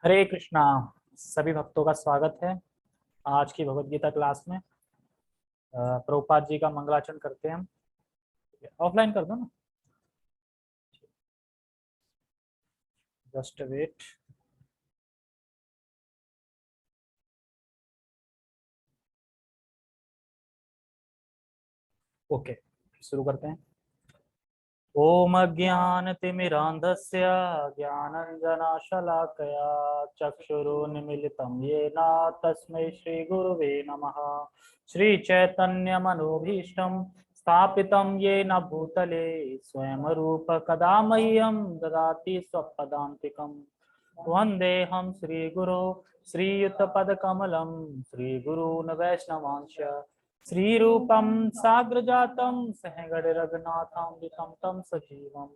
हरे कृष्णा। सभी भक्तों का स्वागत है आज की भगवत गीता क्लास में। प्रभुपाद जी का मंगलाचरण करते हैं हम। ऑफलाइन कर दो ना, जस्ट वेट। ओके, शुरू करते हैं। ओम अज्ञानतिमिरान्धस्य ज्ञानाञ्जनशलाकया चक्षुरुन्मीलितं येन तस्मै श्रीगुरुवे नमः। श्रीचैतन्यमनोभीष्टं स्थापितं येन भूतले स्वयं रूप कदा मह्यं ददाति स्वपदान्तिकं। वन्देऽहं श्रीगुरो श्रीयुतपदकमलं श्रीगुरून् वैष्णवांश्च श्रीरूपं साग्रजातं सहगणरघुनाथान्वितं तं सजीवं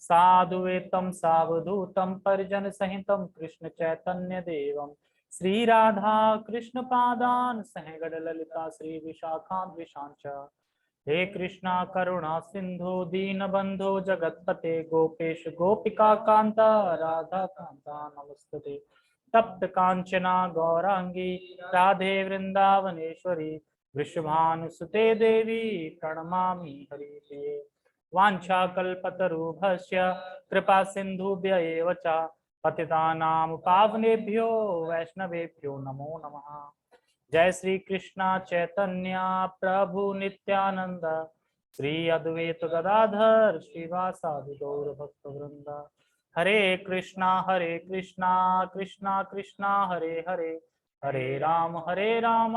साधुवेतं सावधूतं परिजनसहितं कृष्णचैतन्यदेवं श्रीराधा कृष्णपादान् सहगणललिता श्रीविशाखान्विशांश्च। हे कृष्णा करुणा सिंधु दीनबंधो जगतपते गोपेश गोपिका कांता राधा कांता नमस्तुते। तप्त कांचना गौरांगी राधे वृंदावनेश्वरी वृषभानुसुते देवी प्रणमामि हरिप्रिये। वाञ्छाकल्पतरुभ्यश्च कृपा सिन्धुभ्य एव च पतितानां पावनेभ्यो वैष्णवेभ्यो नमो नमः। जय श्री कृष्णा चैतन्य प्रभु नित्यानंद श्री अद्वैत गदाधर श्रीवासादि गौर भक्त वृंद। हरे कृष्णा कृष्णा कृष्णा हरे हरे, हरे राम राम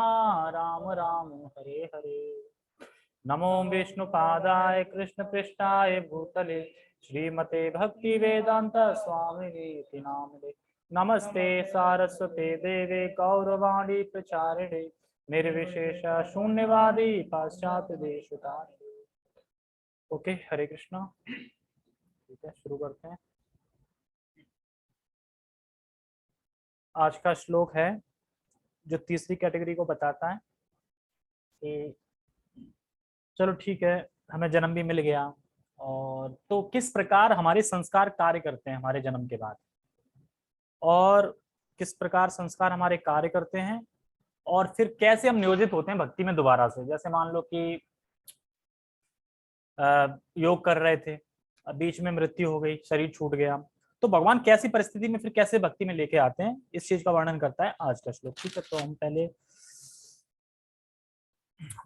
राम हरे हरे। नमो विष्णुपादाय कृष्ण पृष्ठाय भूतले श्रीमते भक्ति वेदांत स्वामिनीति नामिने। नमस्ते सारस्वते देवे गौरवाणी प्रचारिणे निर्विशेष शून्यवादी पाश्चात्य देशतारिणे। ओके, हरे कृष्णा। ठीक है, शुरू करते हैं। आज का श्लोक है जो तीसरी कैटेगरी को बताता है कि चलो ठीक है, हमें जन्म भी मिल गया, और तो किस प्रकार हमारे संस्कार कार्य करते हैं हमारे जन्म के बाद, और किस प्रकार संस्कार हमारे कार्य करते हैं, और फिर कैसे हम नियोजित होते हैं भक्ति में दोबारा से। जैसे मान लो कि योग कर रहे थे, बीच में मृत्यु हो गई, शरीर छूट गया, तो भगवान कैसी परिस्थिति में फिर कैसे भक्ति में लेके आते हैं, इस चीज का वर्णन करता है आज का श्लोक। ठीक है, तो हम पहले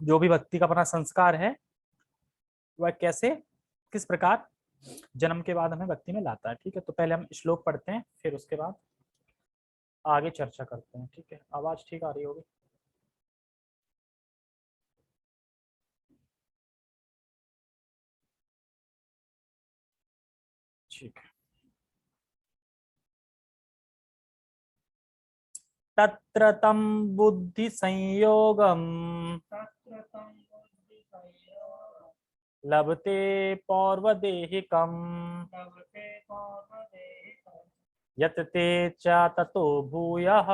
जो भी भक्ति का अपना संस्कार है वह कैसे किस प्रकार जन्म के बाद हमें भक्ति में लाता है। ठीक है, तो पहले हम श्लोक पढ़ते हैं, फिर उसके बाद आगे चर्चा करते हैं। ठीक है, आवाज ठीक आ रही होगी। ठीक है। तत्र तं बुद्धि संयोगम लभते पौर्वदेहिकम यत ते च ततो भूयः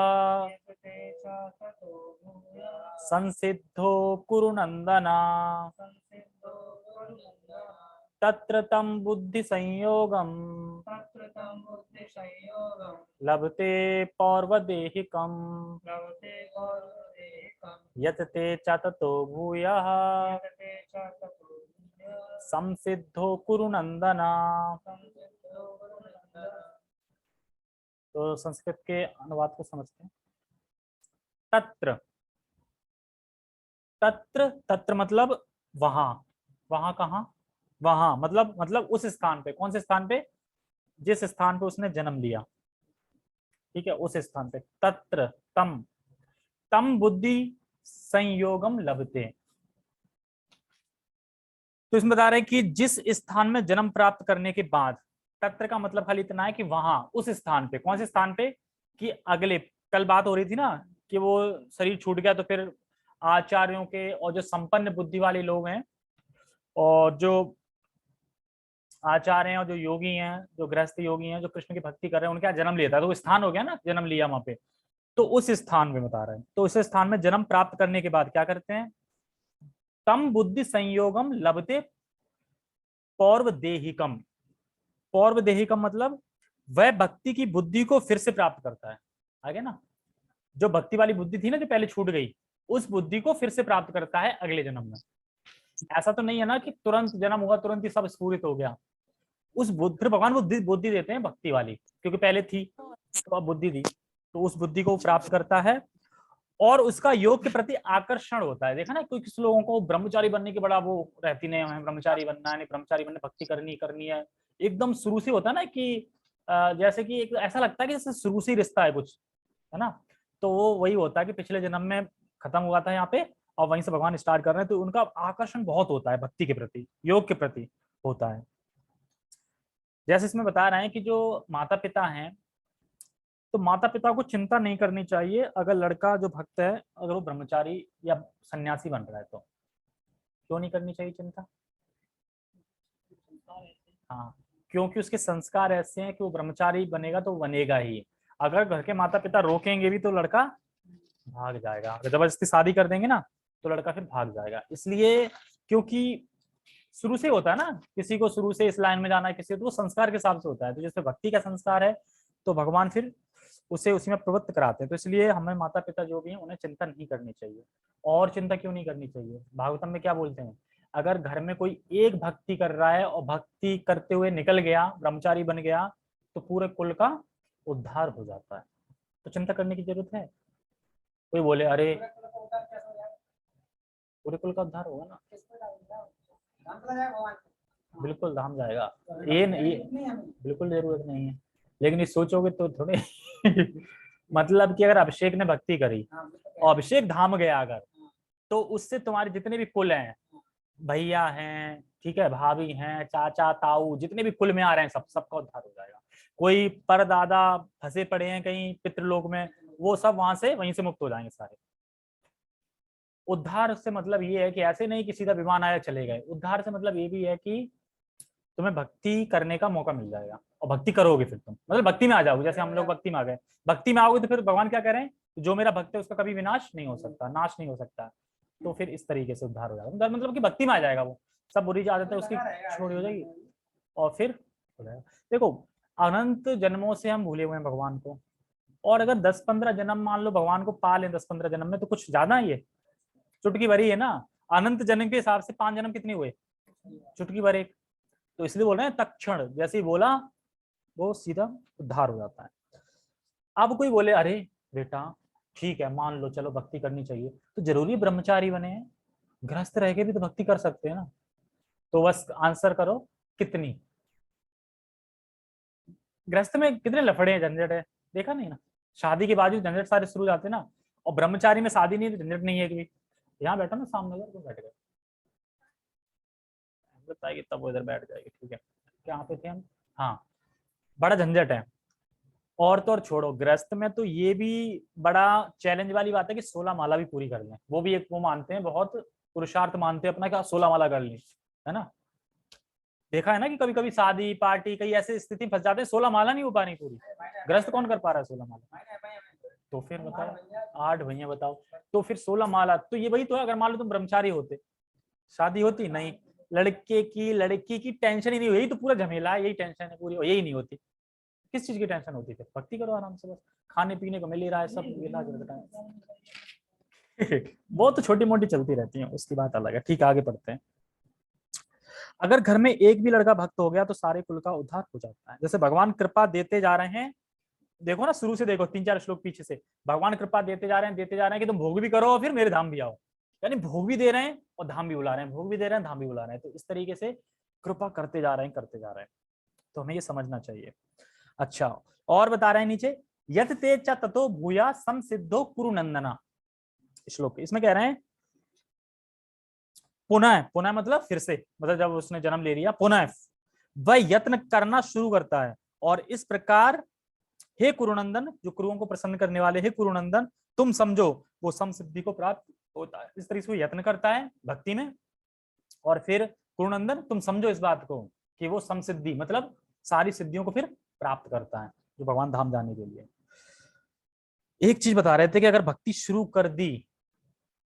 संसिद्धो कुरु नंदना। तत्र तं बुद्धि संयोगम लभते पौर्वदेहिकम यत ते च ततो भूयः संसिद्धो कुरु नंदना। तो संस्कृत के अनुवाद को समझते हैं। तत्र, तत्र तत्र मतलब वहां, वहां कहाँ, वहां मतलब उस स्थान पे। कौन से स्थान पे? जिस स्थान पे उसने जन्म लिया। ठीक है, उस स्थान पे। तत्र तम, तम बुद्धि संयोगम लभते। तो इसमें बता रहे हैं कि जिस स्थान में जन्म प्राप्त करने के बाद, तत्र का मतलब खाली इतना है कि वहां उस स्थान पे। कौन से स्थान पे? कि अगले, कल बात हो रही थी ना कि वो शरीर छूट गया, तो फिर आचार्यों के और जो संपन्न बुद्धि वाले लोग हैं और जो आचार्य हैं और जो योगी हैं, जो गृहस्थ योगी हैं, जो कृष्ण की भक्ति कर रहे हैं, उनका जन्म लिया था। तो वो स्थान हो गया ना, जन्म लिया वहां पे। तो उस स्थान में बता रहे हैं, तो उस स्थान में जन्म प्राप्त करने के बाद क्या करते हैं? तम बुद्धि संयोगम लभते पौर्व देहिकम। पौर्व देहिकम मतलब वह भक्ति की बुद्धि को फिर से प्राप्त करता है। आगे ना, जो भक्ति वाली बुद्धि थी ना जो पहले छूट गई, उस बुद्धि को फिर से प्राप्त करता है अगले जन्म में। ऐसा तो नहीं है ना कि तुरंत जन्म हुआ तुरंत ही सब स्फूरित हो गया। उस बुद्धि, फिर भगवान बुद्धि बुद्धि देते हैं भक्ति वाली, क्योंकि पहले थी तो अब बुद्धि दी, तो उस बुद्धि को प्राप्त करता है और उसका योग के प्रति आकर्षण होता है। देखा ना, कोई किसी लोगों को ब्रह्मचारी बनने की बड़ा वो रहती नहीं, हमें ब्रह्मचारी बनना है, नहीं ब्रह्मचारी बनने भक्ति करनी है, एकदम शुरू से होता है ना कि जैसे कि एक ऐसा लगता है कि जैसे शुरू से रिश्ता है कुछ, है ना। तो वो वही होता है कि पिछले जन्म में खत्म हुआ था यहाँ पे और वहीं से भगवान स्टार्ट कर रहे हैं, तो उनका आकर्षण बहुत होता है भक्ति के प्रति, योग के प्रति होता है। जैसे इसमें बता रहे हैं कि जो माता पिता हैं, तो माता पिता को चिंता नहीं करनी चाहिए अगर लड़का जो भक्त है अगर वो ब्रह्मचारी या सन्यासी बन रहा है तो। क्यों नहीं करनी चाहिए चिंता? हाँ, क्योंकि उसके संस्कार ऐसे हैं कि वो ब्रह्मचारी बनेगा तो बनेगा ही। अगर घर के माता पिता रोकेंगे भी तो लड़का भाग जाएगा, अगर जबरदस्ती शादी कर देंगे ना तो लड़का फिर भाग जाएगा। इसलिए क्योंकि शुरू से होता है ना, किसी को शुरू से इस लाइन में जाना है, किसी तो वो संस्कार के हिसाब से होता है। तो जैसे भक्ति का संस्कार है तो भगवान फिर उसे उसी में प्रवृत्त कराते हैं। तो इसलिए हमें माता पिता जो भी हैं उन्हें चिंता नहीं करनी चाहिए। और चिंता क्यों नहीं करनी चाहिए? भागवतम में क्या बोलते हैं, अगर घर में कोई एक भक्ति कर रहा है और भक्ति करते हुए निकल गया, ब्रह्मचारी बन गया, तो पूरे कुल का उद्धार हो जाता है। तो चिंता करने की जरूरत है? कोई बोले अरे पूरे कुल का उद्धार होगा ना, बिल्कुल धाम जाएगा, ये बिल्कुल जरूरत नहीं है। लेकिन ये सोचोगे तो थोड़े मतलब कि अगर अभिषेक ने भक्ति करी और अभिषेक धाम गया अगर, तो उससे तुम्हारे जितने भी कुल हैं, भैया हैं, ठीक है, भाभी हैं, चाचा ताऊ, जितने भी कुल में आ रहे हैं सबका उद्धार हो जाएगा। कोई परदादा फंसे पड़े हैं कहीं पितृलोक में, वो सब वहां से वहीं से मुक्त हो जाएंगे सारे। उद्धार से मतलब ये है कि ऐसे नहीं कि सीधा विमान आया चले गए। उद्धार से मतलब ये भी है कि तुम्हें भक्ति करने का मौका मिल जाएगा और भक्ति करोगे फिर तुम, मतलब भक्ति में आ जाओगे। जैसे हम लोग भक्ति में आ गए, भक्ति में आओगे तो फिर भगवान क्या कह रहे हैं, जो मेरा भक्त है उसका कभी विनाश नहीं हो सकता, नाश नहीं हो सकता। तो फिर इस तरीके से उद्धार हो जाएगा, मतलब कि भक्ति में आ जाएगा वो, सब बुरी आदत है उसकी छोड़ी हो जाएगी और फिर हो जाएगा। देखो, अनंत जन्मों से हम भूले हुए हैं भगवान को, और अगर 10-15 जन्म मान लो भगवान को पा लें 10-15 जन्म में, तो कुछ ज्यादा है ये, चुटकी भरी है ना। अनंत जन्म के हिसाब से 5 जन्म कितने हुए, चुटकी भर एक। तो इसलिए बोल रहे हैं तत्क्षण जैसे ही बोला वो सीधा उद्धार हो जाता है। अब कोई बोले अरे बेटा ठीक है मान लो चलो भक्ति करनी चाहिए, तो जरूरी ब्रह्मचारी बने हैं, गृहस्थ रह के भी तो भक्ति कर सकते हैं ना। तो बस आंसर करो कितनी, गृहस्थ में कितने लफड़े हैं, झंझट है, देखा नहीं ना। शादी के बाद भी झंझट सारे शुरू हो जाते हैं ना, और ब्रह्मचारी में शादी नहीं झंझट नहीं है कि यहाँ बैठो ना सामने तो बैठ गए, बताइए तब वो इधर बैठ जाएगी, ठीक है। क्या पे थे हम? हाँ, बड़ा झंझट है। और तो और छोड़ो, गृहस्थ में तो ये भी बड़ा चैलेंज वाली बात है कि 16 माला भी पूरी कर लें, वो भी एक वो मानते हैं, बहुत पुरुषार्थ मानते हैं अपना कि 16 माला कर ली, है ना। देखा है ना कि कभी कभी शादी पार्टी कई ऐसे स्थिति फंस जाते हैं 16 माला नहीं हो पा रही पूरी, गृहस्थ कौन कर पा रहा है 16 माला? तो फिर बताओ, 8 भैया बताओ, तो फिर 16 माला तो ये वही तो है। अगर मान लो तुम ब्रह्मचारी होते, शादी होती नहीं, लड़के की लड़की की टेंशन ही नहीं हुई, यही तो पूरा झमेला है, यही टेंशन है पूरी, यही नहीं होती। किस चीज की टेंशन होती है? भक्ति करो आराम से, बस खाने पीने को मिल ही रहा है, सब इलाज होता है। वो तो छोटी मोटी चलती रहती है, उसकी बात अलग है। ठीक है, आगे पढ़ते हैं। अगर घर में एक भी लड़का भक्त हो गया तो सारे कुल का उद्धार हो जाता है। जैसे भगवान कृपा देते जा रहे हैं, देखो ना शुरू से देखो 3-4 श्लोक पीछे से, भगवान कृपा देते जा रहे हैं, देते जा रहे हैं कि तुम भोग भी करो और फिर मेरे धाम भी आओ। यानी भोग भी दे रहे हैं और धाम भी बुला रहे हैं, भोग भी दे रहे हैं धाम भी बुला रहे हैं। तो इस तरीके से कृपा करते जा रहे हैं, करते जा रहे हैं। तो हमें ये समझना चाहिए। अच्छा, और बता रहे हैं नीचे, यत ते च ततो भूया संसिद्धो कुरु नंदना, श्लोक इसमें कह रहे हैं पुनः, पुनः मतलब फिर से, मतलब जब उसने जन्म ले लिया पुनः वह यत्न करना शुरू करता है। और इस प्रकार हे कुरुनंदन, जो कुरुओं को प्रसन्न करने वाले, हे कुरुनंदन तुम समझो वो समसिद्धि को प्राप्त होता है। इस तरीके से वो यत्न करता है भक्ति में, और फिर कुरुनंदन तुम समझो इस बात को कि वो समसिद्धि मतलब सारी सिद्धियों को फिर प्राप्त करता है, जो भगवान धाम जाने के लिए। एक चीज बता रहे थे कि अगर भक्ति शुरू कर दी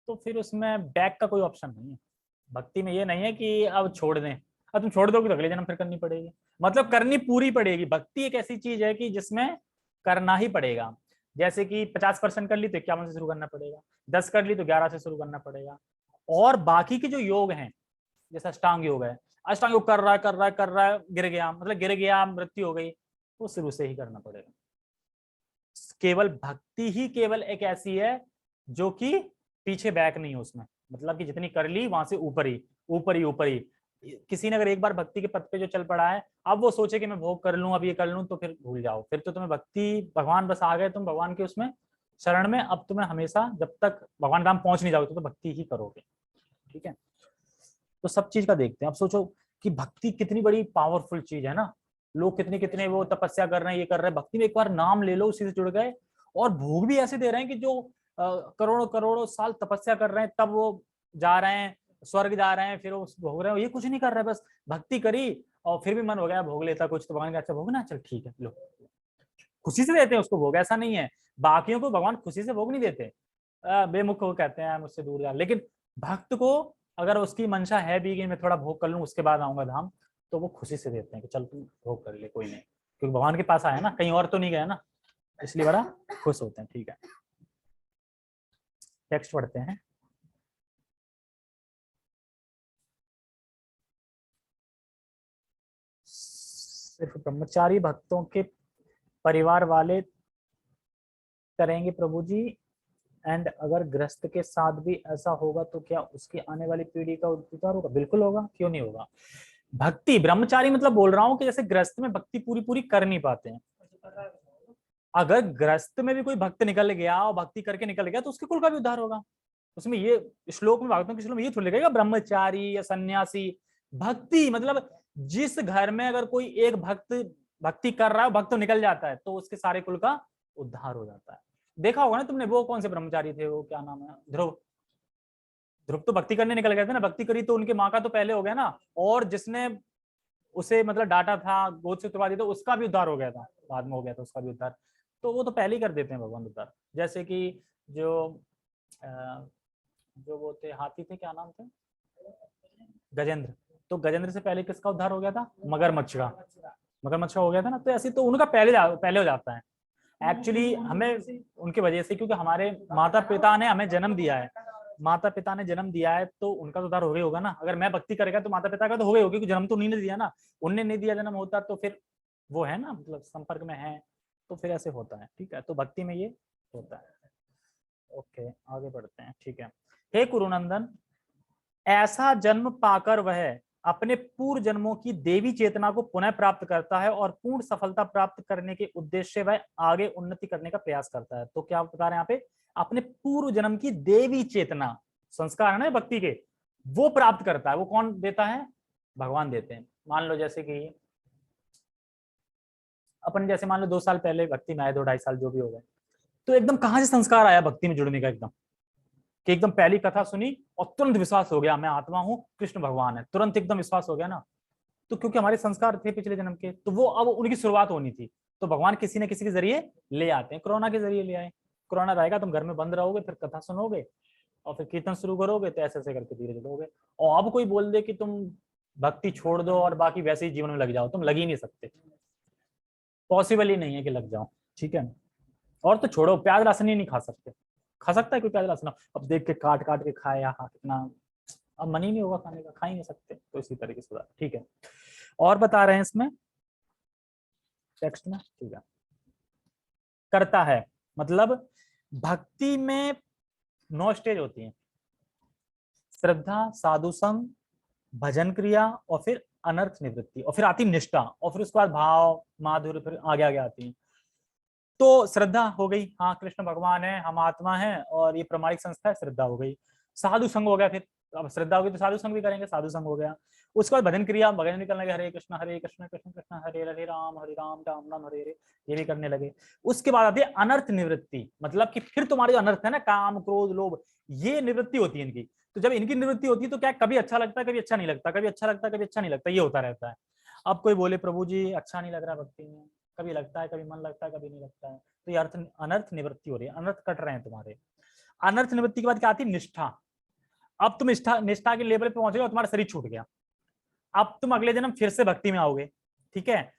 तो फिर उसमें बैक का कोई ऑप्शन नहीं है। भक्ति में ये नहीं है कि अब छोड़ दें, और तुम छोड़ दोगे तो अगले जन्म फिर करनी पड़ेगी, मतलब करनी पूरी पड़ेगी। भक्ति एक ऐसी चीज है कि जिसमें करना ही पड़ेगा। जैसे कि 50% कर ली तो 51 से शुरू करना पड़ेगा, 10 कर ली तो 11 से शुरू करना पड़ेगा। और बाकी के जो योग हैं, जैसे अष्टांग योग है, अष्टांग योग कर रहा है कर रहा है कर रहा है, गिर गया, मतलब गिर गया, मृत्यु हो गई, तो शुरू से ही करना पड़ेगा। केवल भक्ति ही केवल एक ऐसी है जो कि पीछे बैक नहीं है उसमें, मतलब कि जितनी कर ली वहां से ऊपर ही ऊपर ही ऊपर ही। किसी ने अगर एक बार भक्ति के पथ पे जो चल पड़ा है, अब वो सोचे कि मैं भोग कर लूं, अब ये कर लूं, तो फिर भूल जाओ, फिर तो तुम्हें भक्ति, भगवान बस आ गए तुम भगवान के उसमें शरण में, अब तुम्हें हमेशा जब तक भगवान धाम पहुंच नहीं जाओगे तो भक्ति ही करोगे। ठीक है, तो सब चीज का देखते हैं। अब सोचो कि भक्ति कितनी बड़ी पावरफुल चीज है ना, लोग कितने कितने वो तपस्या कर रहे हैं, ये कर रहे हैं, भक्ति में एक बार नाम ले लो उसी से जुड़ गए, और भोग भी ऐसे दे रहे हैं कि जो करोड़ों करोड़ों साल तपस्या कर रहे हैं तब वो जा रहे हैं, स्वर्ग जा रहे हैं, फिर वो भोग रहे हैं, ये कुछ नहीं कर रहे, बस भक्ति करी और फिर भी मन हो गया भोग लेता कुछ, तो भगवान का अच्छा भोग ना, चल ठीक है लो, खुशी से देते हैं उसको भोग, ऐसा नहीं है। बाकियों को भगवान खुशी से भोग नहीं देते, बेमुख को कहते हैं मुझसे दूर जा, लेकिन भक्त को अगर उसकी मंशा है भी कि मैं थोड़ा भोग कर लूं उसके बाद आऊंगा धाम, तो वो खुशी से देते हैं कि चल तू भोग कर ले, कोई नहीं, क्योंकि भगवान के पास आया ना, कहीं और तो नहीं गया ना, इसलिए बड़ा खुश होते हैं। ठीक है, टेक्स्ट पढ़ते हैं। सिर्फ ब्रह्मचारी भक्तों के परिवार वाले करेंगे प्रभु जी, एंड अगर गृहस्थ के साथ भी ऐसा होगा तो क्या उसकी आने वाली पीढ़ी का उद्धार होगा? बिल्कुल होगा, क्यों नहीं होगा। भक्ति ब्रह्मचारी मतलब बोल रहा हूं कि जैसे गृहस्थ में भक्ति पूरी पूरी कर नहीं पाते हैं, अगर गृहस्थ में भी कोई भक्त निकल गया और भक्ति करके निकल गया तो उसके कुल का भी उद्धार होगा। उसमें ये श्लोक में, भागवतों के श्लोक में ये थोड़ी लिखेगा ब्रह्मचारी या सन्यासी। भक्ति मतलब जिस घर में अगर कोई एक भक्त भक्ति कर रहा है, भक्त तो निकल जाता है, तो उसके सारे कुल का उद्धार हो जाता है। देखा होगा ना तुमने, वो कौन से ब्रह्मचारी थे, वो क्या नाम है, ध्रुव। ध्रुव तो भक्ति करने निकल गए थे ना, भक्ति करी तो उनके माँ का तो पहले हो गया ना, और जिसने उसे मतलब डांटा था, गोद से उतरवा दिया, तो उसका भी उद्धार हो गया था, बाद में हो गया था उसका भी उद्धार। तो वो तो पहले ही कर देते हैं भगवान उद्धार। जैसे कि जो जो वो थे हाथी थे, क्या नाम थे, गजेंद्र, तो गजेंद्र से पहले किसका उद्धार हो गया था, मगरमच्छ का, मगरमच्छ का हो गया था ना। तो ऐसे तो उनका पहले हो जाता है एक्चुअली, हमें उनकी वजह से, क्योंकि हमारे माता पिता ने हमें जन्म दिया है, माता पिता ने जन्म दिया है तो उनका तो उद्धार हो गया होगा ना। अगर मैं भक्ति करेगा तो माता पिता का तो हो गया होगा, क्योंकि जन्म तो उन्हीं ने दिया ना, उनने नहीं दिया जन्म होता तो फिर वो है ना, मतलब संपर्क में है, तो फिर ऐसे होता है। ठीक है, तो भक्ति में ये होता है। ओके, आगे बढ़ते हैं। ठीक है, हे कुरुनंदन, ऐसा जन्म पाकर वह अपने पूर्व जन्मों की देवी चेतना को पुनः प्राप्त करता है और पूर्ण सफलता प्राप्त करने के उद्देश्य से वह आगे उन्नति करने का प्रयास करता है। तो क्या बता रहे हैं यहाँ पे, अपने पूर्व जन्म की देवी चेतना, संस्कार है ना भक्ति के, वो प्राप्त करता है। वो कौन देता है, भगवान देते हैं। मान लो जैसे कि अपन, जैसे मान लो 2 साल पहले भक्ति में आए, 2-2.5 साल जो भी हो गए, तो एकदम कहां से संस्कार आया भक्ति में जुड़ने का, एकदम कि एकदम पहली कथा सुनी और तुरंत विश्वास हो गया, मैं आत्मा हूं, कृष्ण भगवान है, तुरंत एकदम विश्वास हो गया ना। तो क्योंकि हमारे संस्कार थे पिछले जन्म के, तो वो अब उनकी शुरुआत होनी थी, तो भगवान किसी न किसी के जरिए ले आते हैं। कोरोना के जरिए ले आए, कोरोना रहेगा, तुम घर में बंद रहोगे, फिर कथा सुनोगे और फिर कीर्तन शुरू करोगे, तो ऐसे ऐसे करके धीरे जुड़ोगे। और अब कोई बोल दे कि तुम भक्ति छोड़ दो और बाकी वैसे ही जीवन में लग जाओ, तुम लग ही नहीं सकते, पॉसिबल ही नहीं है कि लग जाओ। ठीक है, और तो छोड़ो, प्याज लहसुन ही नहीं खा सकते, खा सकता है कोई प्याज लहसुन? अब देख के काट काट के खाए, यहाँ कितना, अब मन ही नहीं होगा खाने का, खा ही नहीं सकते। तो इसी तरीके से, ठीक है। और बता रहे हैं इसमें टेक्स्ट में, ठीक है, करता है मतलब भक्ति में 9 स्टेज होती हैं, श्रद्धा, साधु संग, भजन क्रिया, और फिर अनर्थ निवृत्ति, और फिर आती निष्ठा, और फिर उसके बाद भाव, माधुर्य, फिर आगे आगे आती है। तो श्रद्धा हो गई, हाँ कृष्ण भगवान है, हम आत्मा है और ये प्रामाणिक संस्था है, श्रद्धा हो गई। साधु संग हो गया, फिर अब श्रद्धा होगी तो साधु संग भी करेंगे, साधु संग हो गया। उसके बाद भजन क्रिया, भजन भी करने लगे, हरे कृष्ण कृष्ण कृष्ण हरे हरे राम राम राम हरे हरे, ये भी करने लगे। उसके बाद आती है अनर्थ निवृत्ति, मतलब कि फिर तुम्हारे जो अनर्थ है ना, काम क्रोध लोभ, ये निवृत्ति होती है इनकी। तो जब इनकी निवृत्ति होती है तो क्या, कभी अच्छा लगता है, कभी अच्छा नहीं लगता, कभी अच्छा लगता है, कभी अच्छा नहीं लगता, ये होता रहता है। अब कोई बोले प्रभु जी अच्छा नहीं लग रहा भक्ति में, कभी लगता है, कभी मन लगता है, कभी नहीं लगता है, तो ये अनर्थ निवृत्ति हो रही है, अनर्थ कट रहे हैं तुम्हारे। अनर्थ निवृत्ति के बाद क्या आती है, निष्ठा। अब तुम निष्ठा के लेवल पे पहुंच गए और तुम्हारा शरीर छूट गया, अब तुम अगले जन्म फिर से भक्ति में आओगे, ठीक है,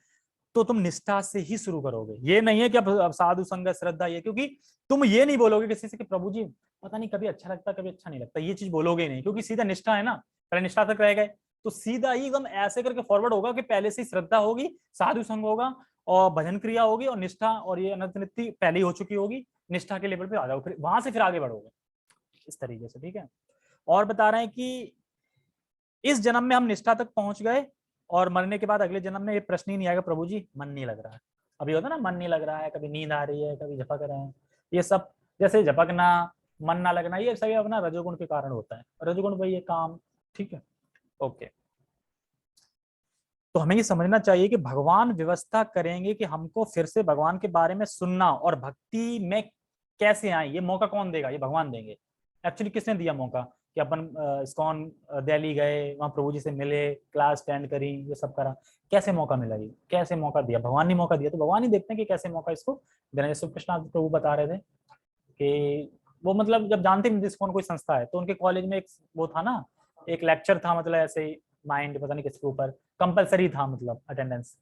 तो तुम निष्ठा से ही शुरू करोगे। ये नहीं है कि अब साधु संगत श्रद्धा ये, क्योंकि तुम ये नहीं बोलोगे किसी से कि प्रभु जी पता नहीं कभी अच्छा लगता कभी अच्छा नहीं लगता, ये चीज बोलोगे ही नहीं, क्योंकि सीधा निष्ठा है ना, पहले निष्ठा तक रह गए, तो सीधा ही एकदम ऐसे करके फॉरवर्ड होगा कि पहले से ही श्रद्धा होगी, साधु संग होगा और भजन क्रिया होगी और निष्ठा और ये अनंत नित्य पहले ही हो चुकी होगी, निष्ठा के लेवल पे आ जाओ, फिर वहां से फिर आगे बढ़ोगे इस तरीके से, ठीक है। और बता रहे हैं कि इस जन्म में हम निष्ठा तक पहुंच गए और मरने के बाद अगले जन्म में ये प्रश्न ही नहीं आएगा प्रभु जी मन नहीं लग रहा है, अभी होता ना मन नहीं लग रहा है, कभी नींद आ रही है, कभी झपक रहे हैं, ये सब जैसे झपकना मन ना लगना ये सभी अपना रजोगुण के कारण होता है, रजोगुण वही है काम, ठीक है, ओके। तो हमें ये समझना चाहिए कि भगवान व्यवस्था करेंगे कि हमको फिर से भगवान के बारे में सुनना और भक्ति में कैसे आए, ये मौका कौन देगा, ये भगवान देंगे। एक्चुअली किसने दिया मौका कि अपन इस्कॉन दिल्ली गए, वहां प्रभु जी से मिले, क्लास अटेंड करी, ये सब करा, कैसे मौका मिला, ये कैसे मौका दिया, भगवान ने मौका दिया, तो भगवान ही देखते हैं कि कैसे मौका इसको देना। जैसे कृष्णा प्रभु बता रहे थे कि वो मतलब जब जानते नहीं इस्कॉन कोई संस्था है, तो उनके कॉलेज में एक वो था ना, एक लेक्चर था, मतलब ऐसे ही माइंड पता नहीं किसके ऊपर कंपलसरी था, मतलब अटेंडेंस,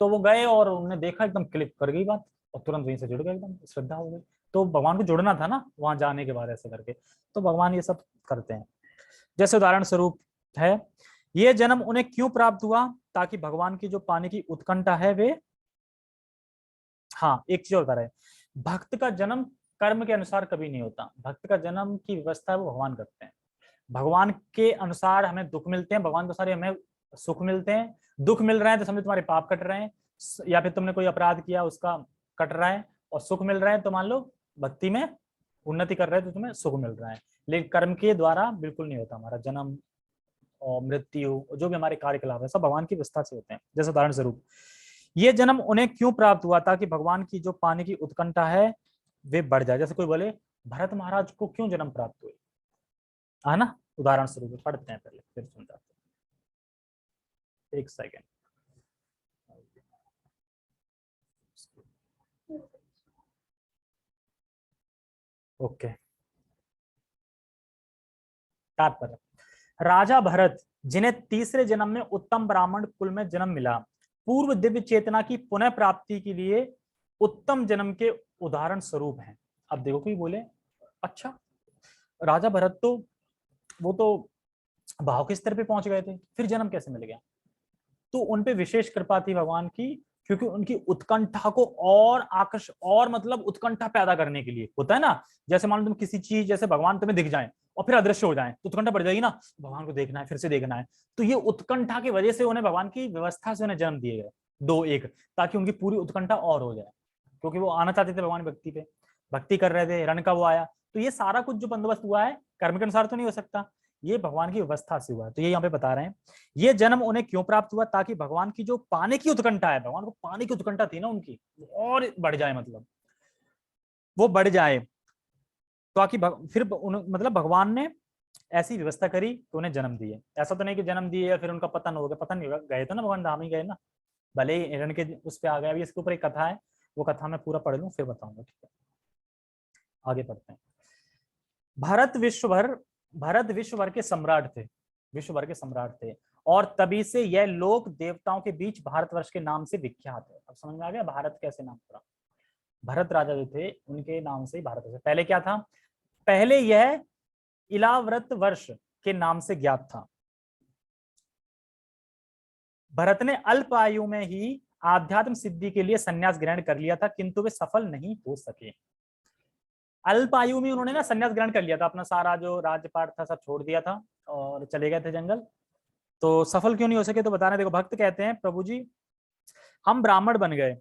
तो वो गए और उन्होंने देखा एकदम क्लिक कर गई बात और तुरंत वहीं से जुड़ गए, एकदम श्रद्धा हो गई। तो भगवान को जुड़ना था ना वहां जाने के बाद ऐसे करके, तो भगवान ये सब करते हैं। जैसे उदाहरण स्वरूप है, ये जन्म उन्हें क्यों प्राप्त हुआ, ताकि भगवान की जो पाने की उत्कंठा है वे, हाँ एक चीज और बता रहे, भक्त का जन्म कर्म के अनुसार कभी नहीं होता, भक्त का जन्म की व्यवस्था है वो भगवान करते हैं, भगवान के अनुसार हमें दुख मिलते हैं, भगवान के अनुसार हमें सुख मिलते हैं, दुख मिल रहा है तो समझो तुम्हारे पाप कट रहे हैं, या फिर तुमने कोई अपराध किया उसका कट रहा है, और सुख मिल रहा है तो मान लो भक्ति में उन्नति कर रहे हैं तो तुम्हें सुख मिल रहा है, लेकिन कर्म के द्वारा बिल्कुल नहीं होता हमारा जन्म और मृत्यु, जो भी हमारे कार्यकलाप है सब भगवान की व्यवस्था से होते हैं। जैसे उदाहरण स्वरूप ये जन्म उन्हें क्यों प्राप्त हुआ, ताकि भगवान की जो पाने की उत्कंठा है वे बढ़ जाए। जैसे कोई बोले भरत महाराज को क्यों जन्म प्राप्त हुई, है ना, उदाहरण स्वरूप पढ़ते हैं पहले फिर समझाते हैं, एक सेकेंड। ओके, तात्पर्य, राजा भरत जिन्हें तीसरे जन्म में उत्तम ब्राह्मण कुल में जन्म मिला, पूर्व दिव्य चेतना की पुनः प्राप्ति के लिए उत्तम जन्म के उदाहरण स्वरूप हैं। अब देखो कोई बोले अच्छा राजा भरत तो वो तो भाव के स्तर पे पहुंच गए थे, फिर जन्म कैसे मिल गया, तो उनपे विशेष कृपा थी भगवान की, क्योंकि उनकी उत्कंठा को और आकर्ष और मतलब उत्कंठा पैदा करने के लिए होता है ना, जैसे मान लो तुम किसी चीज जैसे भगवान तुम्हें दिख जाए और फिर अदृश्य हो जाए तो उत्कंठा बढ़ जाएगी ना, भगवान को देखना है फिर से देखना है, तो ये उत्कंठा की वजह से उन्हें भगवान की व्यवस्था से उन्हें जन्म दिए गए दो एक, ताकि उनकी पूरी उत्कंठा और हो जाए, क्योंकि वो आना चाहते थे भगवान भक्ति पे, भक्ति कर रहे थे, रण का वो आया, तो ये सारा कुछ जो बंदोबस्त हुआ है कर्म के अनुसार तो नहीं हो सकता, ये भगवान की व्यवस्था से हुआ है। तो ये यहाँ पे बता रहे हैं ये जन्म उन्हें क्यों प्राप्त हुआ, ताकि भगवान की जो पाने की उत्कंठा है, भगवान को पाने की उत्कंठा थी ना उनकी, और बढ़ जाए, मतलब वो बढ़ जाए, ताकि फिर मतलब भगवान ने ऐसी व्यवस्था करी तो उन्हें जन्म दिए। ऐसा तो नहीं कि जन्म दिए या फिर उनका पतन हो गया, पतन नहीं होगा, गए तो ना भगवान धाम ही गए ना, भले ही हिरण के उस पर आ गए। अभी इसके ऊपर एक कथा है, वो कथा मैं पूरा पढ़ लूँ फिर बताऊंगा, ठीक है, आगे पढ़ते हैं। भरत विश्व भर के सम्राट थे, विश्व भर के सम्राट थे, और तभी से यह लोक देवताओं के बीच भारतवर्ष के नाम से विख्यात है। अब समझ में आ गया भारत कैसे नाम पड़ा, भरत राजा जो थे उनके नाम से ही भारत वर्ष। पहले क्या था, पहले यह इलाव्रत वर्ष के नाम से ज्ञात था। भरत ने अल्प आयु में ही आध्यात्म सिद्धि के लिए संन्यास ग्रहण कर लिया था, किंतु वे सफल नहीं हो सके। अल्प आयु में उन्होंने ना संन्यास ग्रहण कर लिया था, अपना सारा जो राज्यपाट था सब छोड़ दिया था और चले गए थे जंगल, तो सफल क्यों नहीं हो सके, तो बता रहे देखो, भक्त कहते हैं प्रभु जी हम ब्राह्मण बन गए,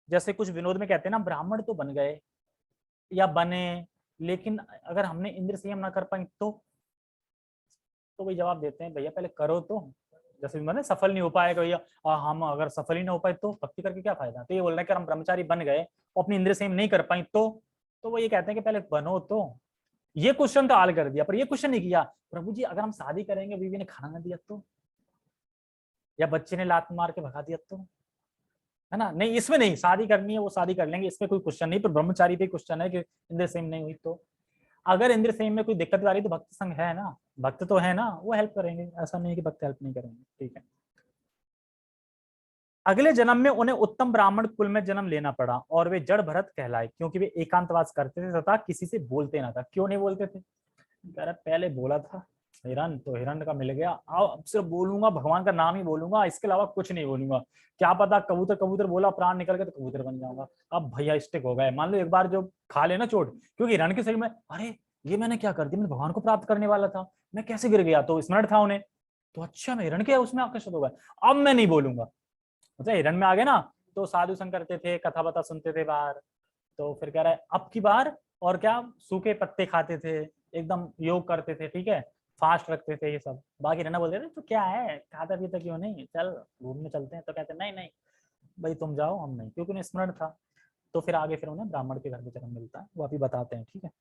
जैसे कुछ विनोद में कहते हैं ना ब्राह्मण तो बन गए या बने, लेकिन अगर हमने इंद्र संयम ना कर पाए तो वही जवाब देते हैं भैया पहले करो तो, जैसे मैंने सफल नहीं हो पाएगा भैया, हम अगर सफल ही ना हो पाए तो भक्ति करके क्या फायदा, तो ये बोल रहे हैं कि हम ब्रह्मचारी बन गए और अपनी इंद्र संयम नहीं कर पाई तो वो ये कहते हैं कि पहले बनो तो, ये क्वेश्चन तो हाल कर दिया, पर ये क्वेश्चन नहीं किया प्रभु जी अगर हम शादी करेंगे बीवी ने खाना ना दिया तो, या बच्चे ने लात मार के भगा दिया तो, है ना, नहीं इसमें नहीं, शादी करनी है वो शादी कर लेंगे, इसमें कोई क्वेश्चन नहीं, पर ब्रह्मचारी पे क्वेश्चन है कि इंद्र सेम नहीं हुई तो। अगर इंद्रिय संयम में कोई दिक्कत आ रही तो भक्त संग है ना, भक्त तो है ना, वो हेल्प करेंगे, ऐसा नहीं कि भक्त हेल्प नहीं करेंगे। ठीक है। अगले जन्म में उन्हें उत्तम ब्राह्मण कुल में जन्म लेना पड़ा और वे जड़ भरत कहलाए, क्योंकि वे एकांतवास करते थे तथा किसी से बोलते ना था। क्यों नहीं बोलते थे? कह रहा पहले बोला था हिरण, तो हिरण का मिल गया, अब सिर्फ बोलूंगा भगवान का नाम ही बोलूंगा, इसके अलावा कुछ नहीं बोलूंगा। क्या पता कबूतर कबूतर बोला, प्राण निकल गए तो कबूतर बन जाऊंगा। अब भैया स्टिक हो गए, मान लो एक बार जो खा लेना चोट, क्योंकि हिरण के शरीर में अरे ये मैंने क्या कर दिया, मैं भगवान को प्राप्त करने वाला था, मैं कैसे गिर गया, तो स्मरण था उन्हें, तो अच्छा मैं हिरण के उसमें आकर्षित हो गया, अब मैं नहीं बोलूंगा। मतलब हिरण में आ गए ना, तो साधु संग करते थे, कथा बता सुनते थे बाहर, तो फिर कह रहा है अब की बार, और क्या सूखे पत्ते खाते थे, एकदम योग करते थे, ठीक है, फास्ट रखते थे ये सब। बाकी रहना बोलते थे तो क्या है, खाता पीता क्यों नहीं, चल घूमने चलते हैं, तो कहते नहीं नहीं भाई तुम जाओ हम नहीं, क्योंकि उन्हें स्मरण था। तो फिर आगे फिर उन्हें ब्राह्मण के घर में जन्म मिलता है, वो अभी बताते हैं, ठीक है।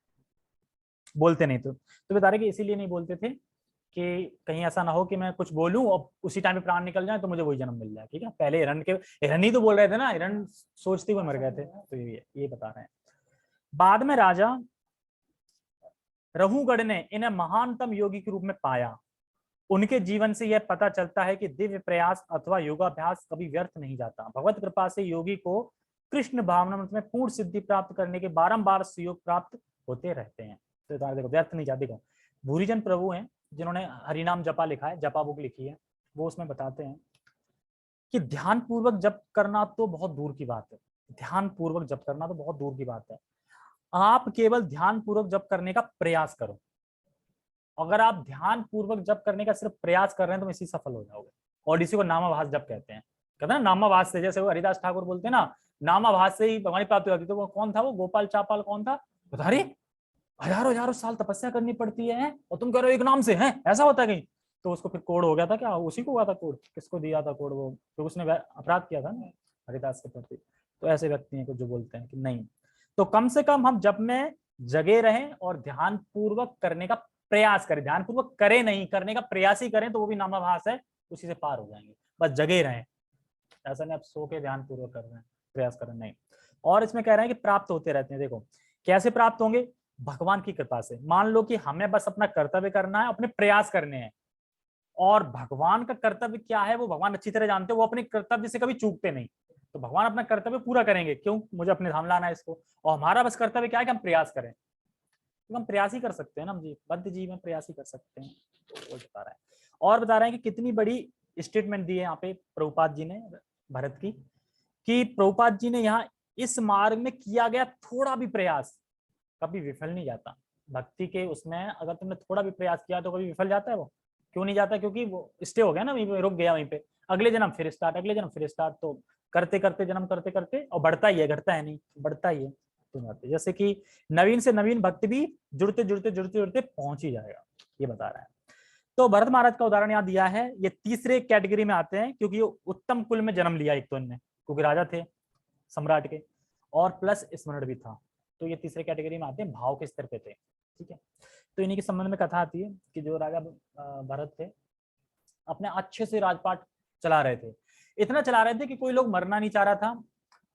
बोलते नहीं तो बता रहे कि इसीलिए नहीं बोलते थे कि कहीं ऐसा ना हो कि मैं कुछ बोलूं और उसी टाइम पे प्राण निकल जाए तो मुझे वही जन्म मिल जाए, ठीक है। पहले हिरण ही तो बोल रहे थे ना, हिरण सोचते हुए मर गए थे, तो ये बता रहे हैं। बाद में राजा रहुगढ़ ने इन्हें महानतम योगी के रूप में पाया। उनके जीवन से यह पता चलता है कि दिव्य प्रयास अथवा योगाभ्यास कभी व्यर्थ नहीं जाता। भगवत कृपा से योगी को कृष्ण भावनामृत में पूर्ण सिद्धि प्राप्त करने के बारंबार सुयोग प्राप्त होते रहते हैं। तो देखो व्यर्थ नहीं जाते। देखो भूरीजन प्रभु हैं जिन्होंने हरिनाम जपा लिखा है, जपा बुक लिखी है, वो उसमें बताते हैं कि ध्यान पूर्वक जप करना तो बहुत दूर की बात है, ध्यान पूर्वक जप करना तो बहुत दूर की बात है। आप केवल ध्यान पूर्वक जप करने का प्रयास करो। अगर आप ध्यान पूर्वक जप करने का सिर्फ प्रयास कर रहे हैं तो इसी सफल हो जाओगे, और इसी को नामाभास जप कहते हैं। कहते हैं ना नामाभास से, जैसे वो हरिदास ठाकुर बोलते हैं ना, नामाभास से ही भगवान प्राप्ति होती। तो वो कौन था, वो गोपाल चापाल कौन था, बता रही हजारों हजारों साल तपस्या करनी पड़ती है और तुम कह रहे हो एक नाम से है, ऐसा होता है कहीं? तो उसको फिर कोड हो गया था, क्या उसी को हुआ था कोड, किसको दिया था कोड, वो तो उसने अपराध किया था ना हरिदास के प्रति। तो ऐसे व्यक्ति हैं कुछ जो बोलते हैं कि नहीं, तो कम से कम हम जब में जगे रहें और ध्यान पूर्वक करने का प्रयास करें, ध्यान पूर्वक करें नहीं, करने का प्रयास ही करें तो वो भी नामाभास है, उसी से पार हो जाएंगे। बस जगे रहें, ऐसा नहीं आप सो के ध्यान पूर्वक कर रहे हैं, प्रयास कर रहे हैं, नहीं। और इसमें कह रहे हैं कि प्राप्त होते रहते हैं। देखो कैसे प्राप्त होंगे, भगवान की कृपा से। मान लो कि हमें बस अपना कर्तव्य करना है, अपने प्रयास करने हैं, और भगवान का कर्तव्य क्या है वो भगवान अच्छी तरह जानते हैं, वो अपने कर्तव्य से कभी चूकते नहीं। तो भगवान अपना कर्तव्य पूरा करेंगे, क्यों, मुझे अपने धाम लाना है इसको, और हमारा बस कर्तव्य क्या है कि हम प्रयास करें। तो हम प्रयास ही कर सकते हैं ना, हम जी बद्ध जीव में प्रयास ही कर सकते हैं। तो वो बता रहा है, और बता रहे हैं कि कितनी बड़ी स्टेटमेंट दी है यहाँ पे प्रभुपाद जी ने भरत की, कि प्रभुपाद जी ने यहाँ इस मार्ग में किया गया थोड़ा भी प्रयास कभी विफल नहीं जाता। भक्ति के उसमें अगर तुमने थोड़ा भी प्रयास किया तो कभी विफल जाता है वो? क्यों नहीं जाता? क्योंकि वो स्टे हो गया ना, वहीं पे रुक गया वहीं पे, अगले जन्म फिर स्टार्ट, अगले जन्म फिर स्टार्ट, तो करते करते जन्म करते करते, और बढ़ता ही है, घटता है नहीं, बढ़ता ही है। तो जाते जैसे कि नवीन से नवीन भक्त भी जुड़ते जुड़ते जुड़ते जुड़ते पहुंच ही जाएगा, ये बता रहा है। तो भरत महाराज का उदाहरण यहाँ दिया है, ये तीसरे कैटेगरी में आते हैं, क्योंकि ये उत्तम कुल में जन्म लिया एक तो इनने, क्योंकि राजा थे सम्राट के, और प्लस स्मरण भी था, तो ये तीसरे कैटेगरी में आते हैं, भाव के स्तर पे थे, ठीक है। तो इन्हीं के संबंध में कथा आती है कि जो राजा भरत थे अपने अच्छे से राजपाट चला रहे थे, इतना चला रहे थे कि कोई लोग मरना नहीं चाह रहा था,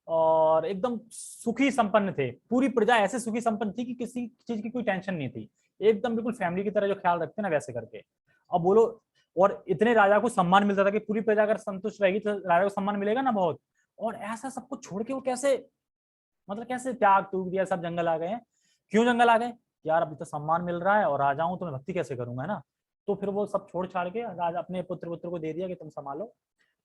और एकदम सुखी संपन्न थे, पूरी प्रजा ऐसे सुखी संपन्न थी कि किसी चीज की कोई टेंशन नहीं थी, एकदम बिल्कुल फैमिली की तरह जो ख्याल रखते ना वैसे करके। अब बोलो, और इतने राजा को सम्मान मिलता था कि पूरी प्रजा अगर संतुष्ट रहेगी तो राजा को सम्मान मिलेगा ना बहुत, और ऐसा सब कुछ छोड़ के वो कैसे, मतलब कैसे त्याग तूग दिया, सब जंगल आ गए हैं। क्यों जंगल आ गए? यार अभी तो सम्मान मिल रहा है और राजा हूं तो मैं भक्ति कैसे करूंगा, है ना। तो फिर वो सब छोड़ छाड़ के राजा अपने पुत्र पुत्र को दे दिया कि तुम संभालो,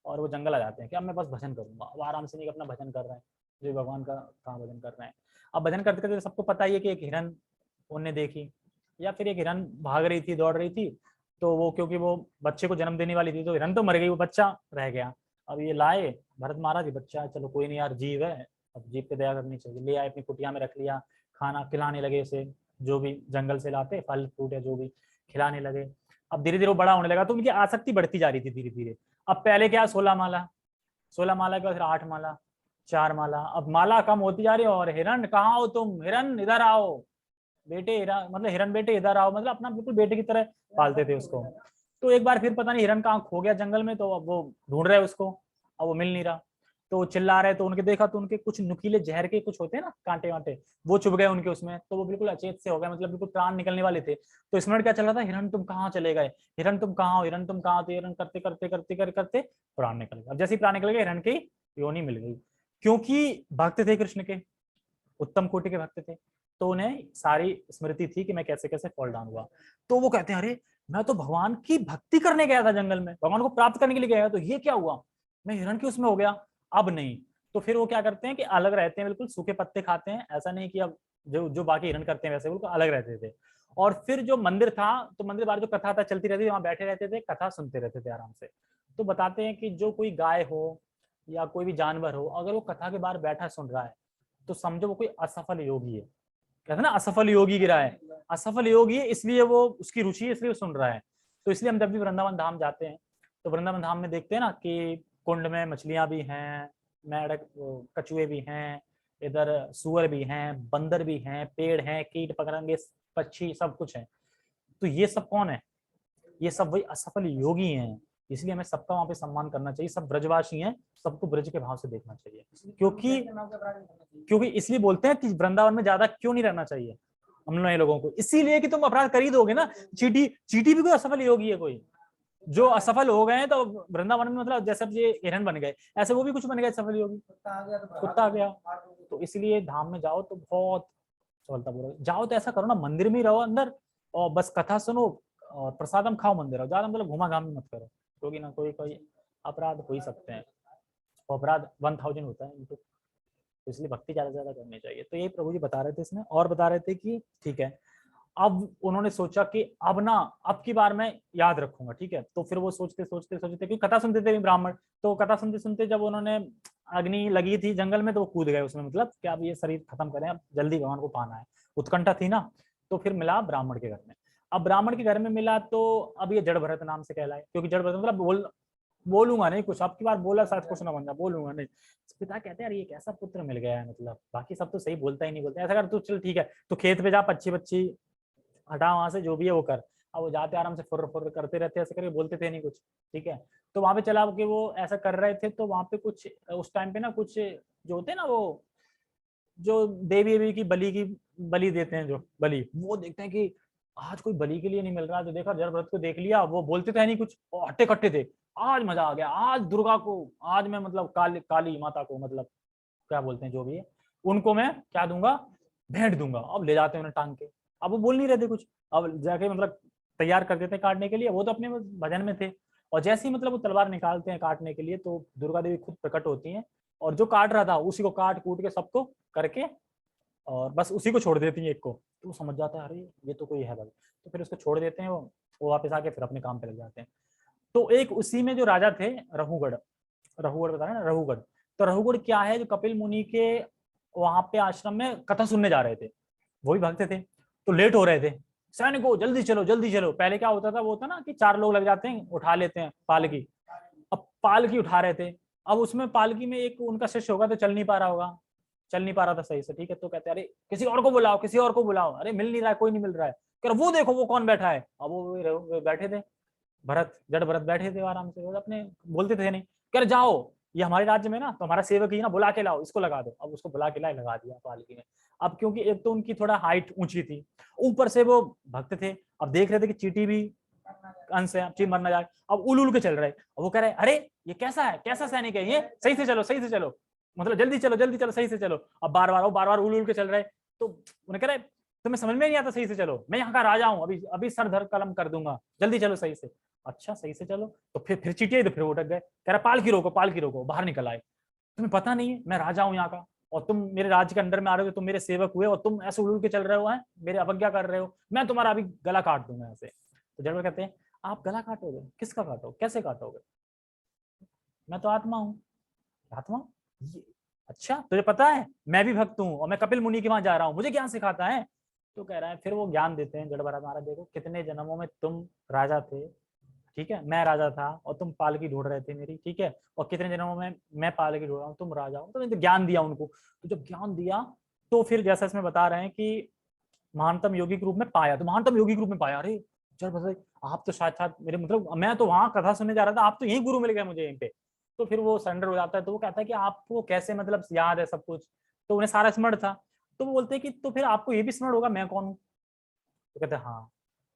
और वो जंगल आ जाते हैं कि अब मैं बस भजन करूंगा। अब आराम से नहीं अपना भजन कर रहे हैं, जो भगवान का कहाँ भजन कर रहे हैं। अब भजन करते करते सबको पता ही है कि एक हिरन उनने देखी, या फिर एक हिरन भाग रही थी, दौड़ रही थी, तो वो क्योंकि वो बच्चे को जन्म देने वाली थी, तो हिरन तो मर गई, वो बच्चा रह गया। अब ये लाए भरत महाराज, बच्चा चलो कोई नहीं यार, जीव है, अब जीव पे दया करनी चाहिए, ले आए अपनी कुटिया में रख लिया, खाना खिलाने लगे उसे, जो भी जंगल से लाते फल फ्रूट या जो भी खिलाने लगे। अब धीरे धीरे वो बड़ा होने लगा, तो उनकी आसक्ति बढ़ती जा रही थी धीरे धीरे। अब पहले क्या 16 माला, 16 माला के बाद फिर 8 माला, 4 माला, अब माला कम होती जा रही है, और हिरण कहाँ हो तुम, हिरण इधर आओ बेटे, हिरण मतलब हिरण बेटे इधर आओ, मतलब अपना बिल्कुल बेटे की तरह पालते थे उसको। तो एक बार फिर पता नहीं हिरण कहाँ खो गया जंगल में, तो अब वो ढूंढ रहे उसको, अब वो मिल नहीं रहा। तो चिल्ला रहे, तो उनके देखा तो उनके कुछ नुकीले जहर के कुछ होते हैं ना कांटे वांटे, वो चुभ गए उनके उसमें, तो वो बिल्कुल अचेत से हो गए, मतलब बिल्कुल प्राण निकलने वाले थे। तो इस मिनट क्या चल रहा था, हिरण तुम कहाँ चले गए, हिरण तुम कहाँ हो, हिरण तुम कहाँ हो, तो हिरण करते करते करते करते करते प्राण निकल गए। अब जैसे ही प्राण निकल गए, हिरण की योनि मिल गई, क्योंकि भक्त थे कृष्ण के, उत्तम कोटि के भक्त थे, तो उन्हें सारी स्मृति थी कि मैं कैसे कैसे फॉल डाउन हुआ। तो वो कहते हैं अरे मैं तो भगवान की भक्ति करने गया था जंगल में, भगवान को प्राप्त करने के लिए गया, तो ये क्या हुआ, मैं हिरण की उसमें हो गया, अब नहीं। तो फिर वो क्या करते हैं कि अलग रहते हैं, बिल्कुल सूखे पत्ते खाते हैं, ऐसा नहीं कि अब जो जो बाकी हिरण करते हैं वैसे बिल्कुल अलग रहते थे। और फिर जो मंदिर था, तो मंदिर बाहर जो कथा था चलती रहती थी, वहां बैठे रहते थे, कथा सुनते रहते थे आराम से। तो बताते हैं कि जो कोई गाय हो या कोई भी जानवर हो, अगर वो कथा के बाहर बैठा सुन रहा है, तो समझो वो कोई असफल योगी है। कहते हैं ना असफल योगी गिरा है, असफल योगी है, इसलिए वो उसकी रुचि है, इसलिए वो सुन रहा है। तो इसलिए हम जब भी वृंदावन धाम जाते हैं, तो वृंदावन धाम में देखते हैं ना कि कुंड में मछलियां भी हैं, मेढक कछुए भी हैं, इधर सुअर भी हैं, बंदर भी हैं, पेड़ हैं, कीट पतंगे पक्षी सब कुछ है। तो ये सब कौन है, ये सब वही असफल योगी हैं। इसलिए हमें सबका वहां पे सम्मान करना चाहिए, सब ब्रजवासी हैं, सबको ब्रज के भाव से देखना चाहिए। क्योंकि इसलिए बोलते हैं कि वृंदावन में ज्यादा क्यों नहीं रहना चाहिए हम लोगों को, इसीलिए कि तुम अपराध कर ही दोगे ना। चीटी चीटी भी कोई असफल योगी है, कोई जो असफल हो गए हैं, तो वृंदावन में मतलब जैसे ये हिरण बन गए, ऐसे वो भी कुछ बन गए सफल योगी, कुत्ता आ गया। तो इसलिए धाम में जाओ तो बहुत सफलता पूर्वक जाओ, तो ऐसा करो ना, मंदिर में ही रहो अंदर, और बस कथा सुनो और प्रसादम खाओ, मंदिर आओ, ज्यादा मतलब घुमा घाम मत करो, क्योंकि ना कोई कोई अपराध हो ही सकते हैं, अपराध 1000 होता है इनको। तो इसलिए भक्ति ज्यादा से ज्यादा करनी चाहिए। तो यही प्रभु जी बता रहे थे इसमें, और बता रहे थे कि ठीक है, अब उन्होंने सोचा कि अब ना, अब की बार मैं याद रखूंगा, ठीक है। तो फिर वो सोचते सोचते सोचते, क्योंकि कथा सुनते थे ब्राह्मण, तो कथा सुनते सुनते जब उन्होंने अग्नि लगी थी जंगल में, तो वो कूद गए उसमें, मतलब कि अब ये शरीर खत्म करें, अब जल्दी भगवान को पाना है, उत्कंठा थी ना। तो फिर मिला ब्राह्मण के घर में। अब ब्राह्मण के घर में मिला, तो अब ये जड़ भरत नाम से कहलाए, क्योंकि जड़ भरत मतलब बोलूंगा नहीं कुछ, अब की बार बोला शायद कुछ ना बन जाए, बोलूंगा नहीं। पिता कहते हैं अरे ये कैसा पुत्र मिल गया है, मतलब बाकी सब तो सही बोलता ही नहीं, बोलते ऐसा कर, तू चल ठीक है, तो खेत पे जा, पच्छी बच्ची हटा वहां से, जो भी है वो कर। अब वो जाते आराम से फुर्र फुर्र करते रहते, ऐसे करके बोलते थे नहीं कुछ, ठीक है। तो वहां पे चला कि वो ऐसा कर रहे थे, तो वहां पे कुछ उस टाइम पे ना कुछ जो होते हैं ना, वो जो देवी देवी की बलि देते हैं, जो बलि, वो देखते हैं कि आज कोई बलि के लिए नहीं मिल रहा, तो देखा जड़ व्रत को देख लिया, वो बोलते थे नहीं कुछ, और हट्टे कट्टे थे, आज मजा आ गया, आज दुर्गा को, आज मैं मतलब काली माता को, मतलब क्या बोलते हैं जो भी है, उनको मैं क्या दूंगा, भेंट दूंगा। अब ले जाते हैं उन्हें टांग के, अब वो बोल नहीं रहे थे कुछ, अब जाके मतलब तैयार कर देते हैं काटने के लिए, वो तो अपने भजन में थे। और जैसे ही मतलब वो तलवार निकालते हैं काटने के लिए, तो दुर्गा देवी खुद प्रकट होती हैं, और जो काट रहा था उसी को काट कूट के सबको करके, और बस उसी को छोड़ देती है एक को, तो वो समझ जाता है अरे ये तो कोई है भाई, तो फिर उसको छोड़ देते हैं, वो वापस आके फिर अपने काम पे लग जाते हैं। तो एक उसी में जो राजा थे, रघुगढ़, रघुगढ़ बता रहे ना, रघुगढ़। तो रघुगढ़ क्या है, जो कपिल मुनि के वहां पे आश्रम में कथा सुनने जा रहे थे, वही भक्त थे, तो लेट हो रहे थे, सैनिको जल्दी चलो जल्दी चलो। पहले क्या होता था, वो होता ना कि 4 लोग लग जाते हैं, उठा लेते हैं पालकी, अब पालकी उठा रहे थे, अब उसमें पालकी में एक उनका शिष्य होगा, तो चल नहीं पा रहा होगा, चल नहीं पा रहा था सही से, ठीक है। तो कहते हैं अरे किसी और को बुलाओ, किसी और को बुलाओ, अरे मिल नहीं रहा है, कोई नहीं मिल रहा है, कह रहा वो देखो वो कौन बैठा है, अब वो बैठे थे, भरत, जड़ भरत बैठे थे आराम से, वो अपने बोलते थे नहीं, कह रहे जाओ ये हमारे राज्य में ना, तो हमारा सेवक ही ना, बुला के लाओ, इसको लगा दो। अब उसको बुला के लाए, लगा दिया पालकी में। अब क्योंकि एक तो उनकी थोड़ा हाइट ऊंची थी, ऊपर से वो भक्त थे, अब देख रहे थे कि चींटी भी अंश है, चींटी मर ना जाए, अब उल उल के चल रहे, अब वो कह रहे अरे ये कैसा है, कैसा सैनिक है ये, सही से चलो, सही से चलो, मतलब जल्दी चलो सही से चलो। अब बार बार उल उल के चल रहे, तो उन्हें कह रहे तुम्हें समझ में नहीं आता, सही से चलो, मैं यहाँ का राजा हूँ, अभी अभी सर धर कलम कर दूंगा, जल्दी चलो सही से। अच्छा सही से चलो, तो फिर चीटिए, तो फिर उठक गए, कह रहा पाल की रोको, बाहर निकल आए, तुम्हें पता नहीं है मैं राजा हूँ यहाँ का, और तुम मेरे राज्य के अंडर में आ रहे हो, तुम मेरे सेवक हुए, और तुम ऐसे उड़ के चल रहे हो, हैं मेरे अवज्ञा कर रहे हो, मैं तुम्हारा अभी गला काट दूंगा ऐसे। तो जनरल कहते हैं आप गला काटोगे, किसका काटोगे, कैसे काटोगे, मैं तो आत्मा हूँ, आत्मा ये, अच्छा तुझे पता है मैं भी भक्त हूँ, और मैं कपिल मुनि के वहां जा रहा हूँ, मुझे ज्ञान सिखाता है। तो कह रहा है, फिर वो ज्ञान देते हैं जड़ भरत महाराज, देखो कितने जन्मों में तुम राजा थे, ठीक है, मैं राजा था और तुम पालकी ढूंढ रहे थे मेरी, ठीक है, और कितने जन्मों में मैं पालकी ढूंढ रहा हूँ, तुम राजा हो। तो ज्ञान दिया उनको, तो जब ज्ञान दिया, तो फिर जैसा इसमें बता रहे हैं कि महानतम योगी के रूप में पाया, तो महानतम योगी के रूप में पाया, अरे चल भाई आप तो साथ साथ मेरे, मतलब मैं तो वहां कथा सुनने जा रहा था, आप तो यही गुरु मिल गए मुझे यहीं पे। तो फिर वो सरेंडर हो जाता है। तो वो कहता है कि आपको कैसे मतलब याद है सब कुछ, तो उन्हें सारा स्मरण था। तो वो बोलते हैं कि तो फिर आपको ये भी स्मरण होगा मैं कौन हूँ। तो कहते हैं हाँ।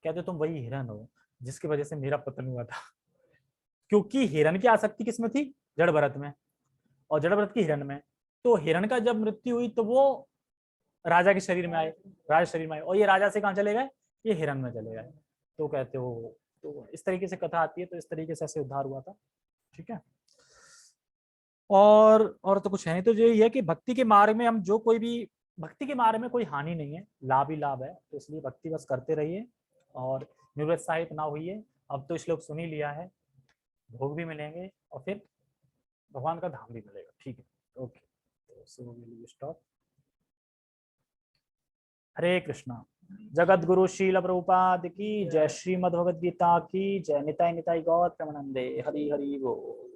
कहते तुम वही हिरन हो जिसकी वजह से मेरा पतन हुआ था। क्योंकि हिरन की आसक्ति किसमें थी, जड़ भरत में, और जड़ भरत की हिरन में। तो हिरन का जब मृत्यु हुई तो वो राजा के शरीर में आए, राजा शरीर में आए, और ये राजा से कहाँ चले गए, ये हिरन में चले गए। तो कहते हो, तो इस तरीके से कथा आती है, तो इस तरीके से ऐसे उद्धार हुआ था। ठीक है। और तो कुछ है नहीं। तो यही है कि भक्ति के मार्ग में हम जो कोई भी, भक्ति के मार्ग में कोई हानि नहीं है, लाभ ही लाभ है। तो इसलिए भक्ति बस करते रहिए और निरुत्साहित ना होइए। अब तो श्लोक सुन ही लिया है, भोग भी मिलेंगे और फिर भगवान का धाम भी मिलेगा। ठीक है, ओके। तो सो विल स्टॉप। हरे कृष्णा। जगत गुरु शील प्रभुपाद की जय, श्रीमद् भगवद गीता की जय, निताई निताई गौर प्रेमानंदे, हरि हरि बोल।